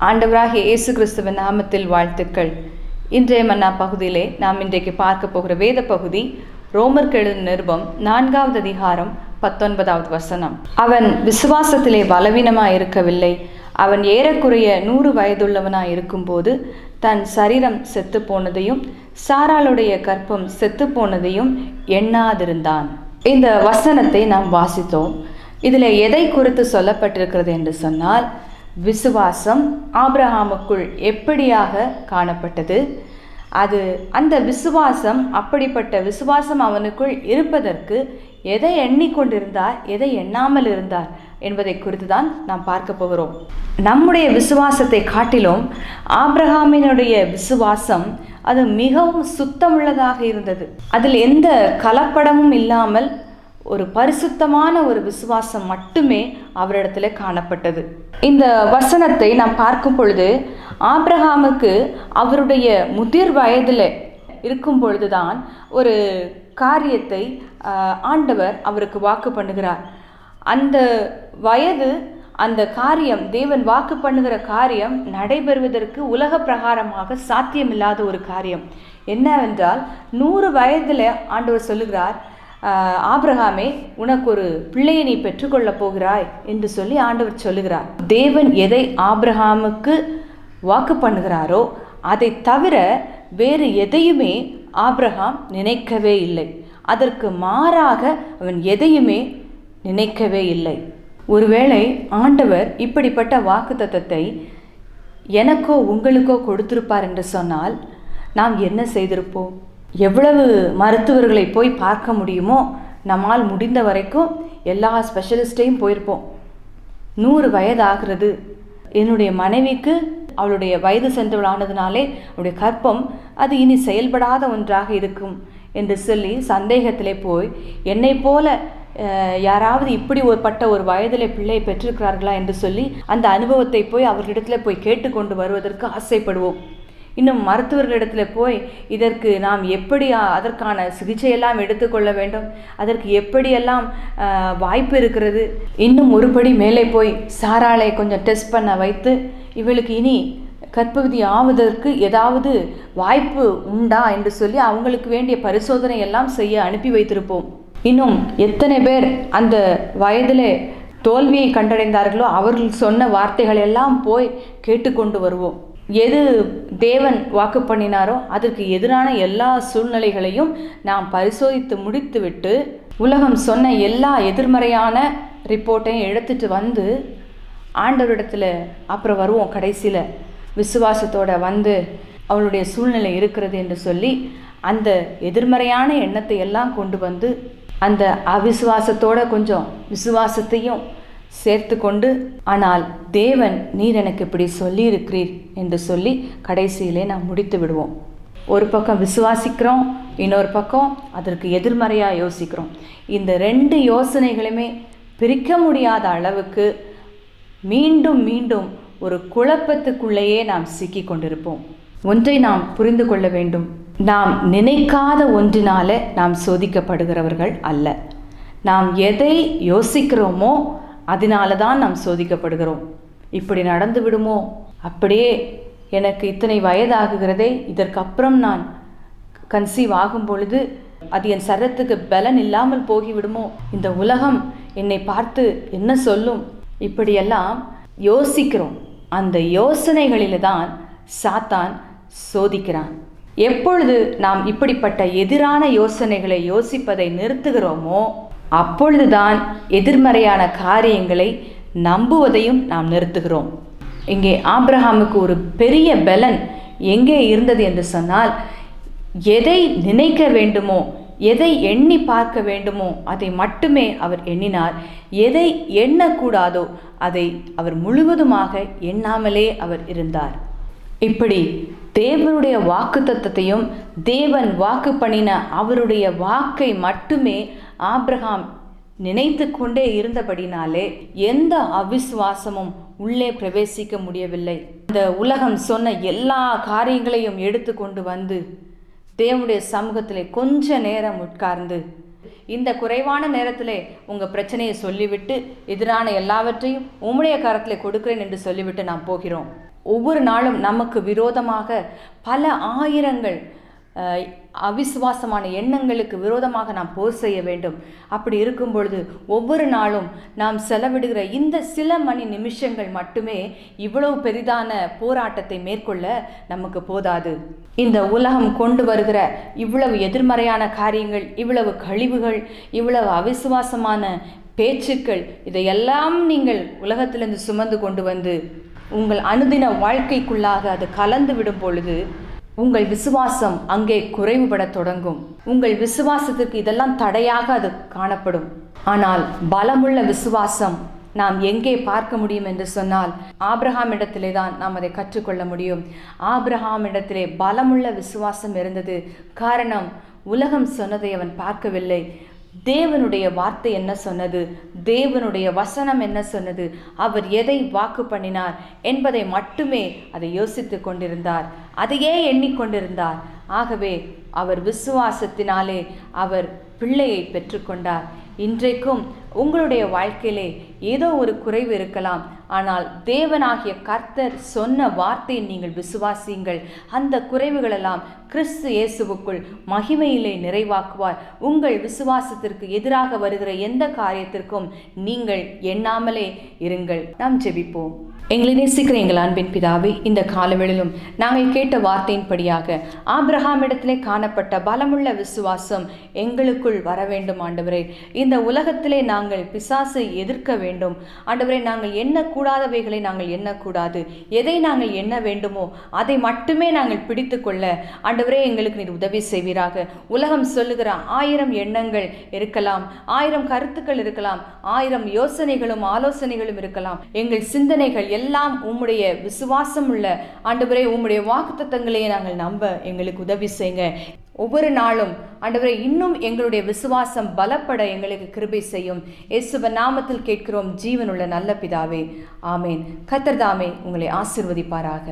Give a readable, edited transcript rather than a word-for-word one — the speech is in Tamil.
ஆண்டவராகிய இயேசு கிறிஸ்துவின் நாமத்தில் வாழ்த்துக்கள். இன்றைய மன்னா பகுதியிலே நாம் இன்றைக்கு பார்க்க போகிற வேத பகுதி ரோமருக்கு எழுதின நிருபம் 4வது அதிகாரம் 19வது வசனம். அவன் விசுவாசத்திலே பலவீனமாய் இருக்கவில்லை. அவன் ஏறக்குறைய 100 வயதுள்ளவனாய் இருக்கும்போது தன் சரீரம் செத்து போனதையும் சாராளுடைய கற்பம் செத்து போனதையும் எண்ணாதிருந்தான். இந்த வசனத்தை நாம் வாசித்தோம். இதில் எதை குறித்து சொல்லப்பட்டிருக்கிறது என்று சொன்னால், விசுவாசம் ஆபிரகாமுக்குள் எப்படியாக காணப்பட்டது, அந்த விசுவாசம், அப்படிப்பட்ட விசுவாசம் அவனுக்குள் இருப்பதற்கு எதை எண்ணிக்கொண்டிருந்தார், எதை எண்ணாமல் இருந்தார் என்பதை குறித்து தான் நாம் பார்க்க போகிறோம். நம்முடைய விசுவாசத்தை காட்டிலும் ஆபிரகாமினுடைய விசுவாசம் அது மிகவும் சுத்தமுள்ளதாக இருந்தது. அதில் எந்த கலப்படமும் இல்லாமல் ஒரு பரிசுத்தமான ஒரு விசுவாசம் மட்டுமே அவரிடத்துல காணப்பட்டது. இந்த வசனத்தை நாம் பார்க்கும் பொழுது, ஆபிரகாமுக்கு அவருடைய முதிர் வயதில் இருக்கும் பொழுதுதான் ஒரு காரியத்தை ஆண்டவர் அவருக்கு வாக்கு பண்ணுகிறார். அந்த வயது, அந்த காரியம், தேவன் வாக்கு பண்ணுகிற காரியம் நடைபெறுவதற்கு உலக பிரகாரமாக சாத்தியமில்லாத ஒரு காரியம். என்னவென்றால், 100 வயதில் ஆண்டவர் சொல்லுகிறார், ஆபிரகாமே, உனக்கு ஒரு பிள்ளையை நீ பெற்றுக்கொள்ளப் போகிறாய் என்று சொல்லி ஆண்டவர் சொல்லுகிறார். தேவன் எதை ஆபிரகாமுக்கு வாக்கு பண்ணுகிறாரோ அதை தவிர வேறு எதையுமே ஆபிரகாம் நினைக்கவே இல்லை. அதற்கு மாறாக அவன் எதையுமே நினைக்கவே இல்லை. ஒருவேளை ஆண்டவர் இப்படிப்பட்ட வாக்குத்தத்தத்தை எனக்கோ உங்களுக்கோ கொடுத்திருப்பார் என்று சொன்னால் நாம் என்ன செய்திருப்போம்? எவ்வளவு மருத்துவர்களை போய் பார்க்க முடியுமோ நம்மால் முடிந்த வரைக்கும் எல்லா ஸ்பெஷலிஸ்டையும் போயிருப்போம். 100 வயது ஆகிறது, என்னுடைய மனைவிக்கு அவளுடைய வயது சென்றவளானதுனாலே அவளுடைய கற்பம் அது இனி செயல்படாத ஒன்றாக இருக்கும் என்று சொல்லி சந்தேகத்திலே போய், என்னை போல யாராவது இப்படி ஒரு வயதில் பிள்ளையை பெற்றிருக்கிறார்களா என்று சொல்லி அந்த அனுபவத்தை போய் அவர்களிடத்தில் போய் கேட்டுக்கொண்டு வருவதற்கு ஆசைப்படுவோம். இன்னும் மருத்துவர்களிடத்தில் போய் இதற்கு நாம் எப்படி அதற்கான சிகிச்சையெல்லாம் எடுத்துக்கொள்ள வேண்டும், அதற்கு எப்படியெல்லாம் வாய்ப்பு இருக்கிறது, இன்னும் ஒருபடி மேலே போய் சாராளை கொஞ்சம் டெஸ்ட் பண்ண வைத்து இவளுக்கு இனி கர்ப்பவதி ஆவதற்கு ஏதாவது வாய்ப்பு உண்டா என்று சொல்லி அவங்களுக்கு வேண்டிய பரிசோதனை எல்லாம் செய்ய அனுப்பி வைத்திருப்போம். இன்னும் எத்தனை பேர் அந்த வயதிலே தோல்வியை கண்டடைந்தார்களோ அவர்கள் சொன்ன வார்த்தைகள் எல்லாம் போய் கேட்டுக்கொண்டு வருவோம். எது தேவன் வாக்கு பண்ணினாரோ அதற்கு எதிரான எல்லா சூழ்நிலைகளையும் நாம் பரிசோதித்து முடித்துவிட்டு உலகம் சொன்ன எல்லா எதிர்மறையான ரிப்போர்ட்டையும் எடுத்துட்டு வந்து ஆண்டவரிடத்தில் அப்புறம் வருவோம். கடைசியில் விசுவாசத்தோடு வந்து அவளுடைய சூழ்நிலை இருக்கிறது என்று சொல்லி அந்த எதிர்மறையான எண்ணத்தை எல்லாம் கொண்டு வந்து அந்த அவிசுவாசத்தோட கொஞ்சம் விசுவாசத்தையும் சேர்த்து கொண்டு, ஆனால் தேவன் நீர் எனக்கு இப்படி சொல்லியிருக்கிறீர் என்று சொல்லி கடைசியிலே நாம் முடித்து விடுவோம். ஒரு பக்கம் விசுவாசிக்கிறோம், இன்னொரு பக்கம் அதற்கு எதிர்மறையாக யோசிக்கிறோம். இந்த 2 யோசனைகளுமே பிரிக்க முடியாத அளவுக்கு மீண்டும் மீண்டும் ஒரு குழப்பத்துக்குள்ளேயே நாம் சிக்கி கொண்டிருப்போம். ஒன்றை நாம் புரிந்து கொள்ள வேண்டும், நாம் நினைக்காத ஒன்றினால நாம் சோதிக்கப்படுகிறவர்கள் அல்ல. நாம் எதை யோசிக்கிறோமோ அதனால தான் நாம் சோதிக்கப்படுகிறோம். இப்படி நடந்து விடுமோ, அப்படியே எனக்கு இத்தனை வயதாகுகிறதே, இதற்கப்புறம் நான் கன்சீவ் ஆகும் பொழுது அது என் சரத்துக்கு பலன் இல்லாமல் போகிவிடுமோ, இந்த உலகம் என்னை பார்த்து என்ன சொல்லும், இப்படியெல்லாம் யோசிக்கிறோம். அந்த யோசனைகளில் தான் சாத்தான் சோதிக்கிறான். எப்பொழுது நாம் இப்படிப்பட்ட எதிரான யோசனைகளை யோசிப்பதை நிறுத்துகிறோமோ அப்பொழுதுதான் எதிர்மறையான காரியங்களை நம்புவதையும் நாம் நிறுத்துகிறோம். இங்கே ஆபிரகாமுக்கு ஒரு பெரிய பலன் எங்கே இருந்தது என்று சொன்னால், எதை நினைக்க வேண்டுமோ, எதை எண்ணி பார்க்க வேண்டுமோ அதை மட்டுமே அவர் எண்ணினார். எதை எண்ணக்கூடாதோ அதை அவர் முழுவதுமாக எண்ணாமலே அவர் இருந்தார். இப்படி தேவனுடைய வாக்குத்தத்தத்தையும் தேவன் வாக்கு பண்ணின அவருடைய வாக்கை மட்டுமே ஆபிரகாம் நினைத்து கொண்டே இருந்தபடினாலே எந்த அவிசுவாசமும் உள்ளே பிரவேசிக்க முடியவில்லை. இந்த உலகம் சொன்ன எல்லா காரியங்களையும் எடுத்து கொண்டு வந்து தேவனுடைய சமூகத்திலே கொஞ்ச நேரம் உட்கார்ந்து இந்த குறைவான நேரத்திலே உங்கள் பிரச்சனையை சொல்லிவிட்டு எதிரான எல்லாவற்றையும் உம்முடைய கரத்தில் கொடுக்கிறேன் என்று சொல்லிவிட்டு நாம் போகிறோம். ஒவ்வொரு நாளும் நமக்கு விரோதமாக பல ஆயிரங்கள் அவிசுவாசமான எண்ணங்களுக்கு விரோதமாக நாம் போர் செய்ய வேண்டும். அப்படி இருக்கும் பொழுது ஒவ்வொரு நாளும் நாம் செலவிடுகிற இந்த சில மணி நிமிஷங்கள் மட்டுமே இவ்வளவு பெரிதான போராட்டத்தை மேற்கொள்ள நமக்கு போதாது. இந்த உலகம் கொண்டு வருகிற இவ்வளவு எதிர்மறையான காரியங்கள், இவ்வளவு கழிவுகள், இவ்வளவு அவிசுவாசமான பேச்சுக்கள், இதையெல்லாம் நீங்கள் உலகத்திலிருந்து சுமந்து கொண்டு வந்து உங்கள் அனுதின வாழ்க்கைக்குள்ளாக அது கலந்து விடும் பொழுது உங்கள் விசுவாசம் அங்கே குறைவுபட தொடங்கும். உங்கள் விசுவாசத்துக்கு இதெல்லாம் தடையாக அது காணப்படும். ஆனால் பலமுள்ள விசுவாசம் நாம் எங்கே பார்க்க முடியும் என்று சொன்னால் ஆபிரகாம் இடத்திலே தான் நாம் அதை கற்றுக்கொள்ள முடியும். ஆபிரகாம் இடத்திலே பலமுள்ள விசுவாசம் இருந்தது. காரணம், உலகம் சொன்னதை அவன் பார்க்கவில்லை. தேவனுடைய வார்த்தை என்ன சொன்னது, தேவனுடைய வசனம் என்ன சொன்னது, அவர் எதை வாக்கு பண்ணினார் என்பதை மட்டுமே அதை யோசித்து கொண்டிருந்தார், அதையே எண்ணிக்கொண்டிருந்தார். ஆகவே அவர் விசுவாசத்தினாலே அவர் பிள்ளையை பெற்றுக்கொண்டார். இன்றைக்கும் உங்களுடைய வாழ்க்கையிலே ஏதோ ஒரு குறைவு இருக்கலாம். ஆனால் தேவனாகிய கர்த்தர் சொன்ன வார்த்தையை நீங்கள் விசுவாசியுங்கள். அந்த குறைவுகளெல்லாம் கிறிஸ்து இயேசுவுக்குள் மகிமையிலே நிறைவாக்குவார். உங்கள் விசுவாசத்திற்கு எதிராக வருகிற எந்த காரியத்திற்கும் நீங்கள் எண்ணாமலே இருங்கள். நாம் ஜெபிப்போம். எங்களை நேசிக்கிற எங்கள் அன்பின் பிதாவே, இந்த காலவெளியிலும் நாங்கள் கேட்ட வார்த்தையின்படியாக ஆபிரகாமிடத்திலே காணப்பட்ட பலமுள்ள விசுவாசம் எங்களுக்குள் வர வேண்டும். ஆண்டவரே, இந்த உலகத்திலே நாங்கள் பிசாசை எதிர்க்க வேண்டும். ஆண்டவரே, நாங்கள் எண்ணக்கூடாதவைகளை நாங்கள் எண்ணக்கூடாது. எதை நாங்கள் எண்ண வேண்டுமோ அதை மட்டுமே நாங்கள் பிடித்து கொள்ள ஆண்டவரே எங்களுக்கு நீர் உதவி செய்வீராக. உலகம் சொல்லுகிற 1000 எண்ணங்கள் இருக்கலாம், 1000 கருத்துக்கள் இருக்கலாம், 1000 யோசனைகளும் ஆலோசனைகளும் இருக்கலாம். எங்கள் சிந்தனைகள் எல்லாம் உம்முடைய விசுவாசம் உள்ள ஆண்டவரே உம்முடைய வாக்குத்தத்தங்களையே நாங்கள் நம்ப எங்களுக்கு உதவி செய்யுங்க. ஒவ்வொரு நாளும் ஆண்டவரே இன்னும் எங்களுடைய விசுவாசம் பலப்பட எங்களுக்கு கிருபை செய்யும். இயேசுவின் நாமத்தில் கேட்கிறோம் ஜீவனுள்ள நல்ல பிதாவே, ஆமேன். கர்த்தர் தாமே உங்களை ஆசீர்வதிப்பாராக.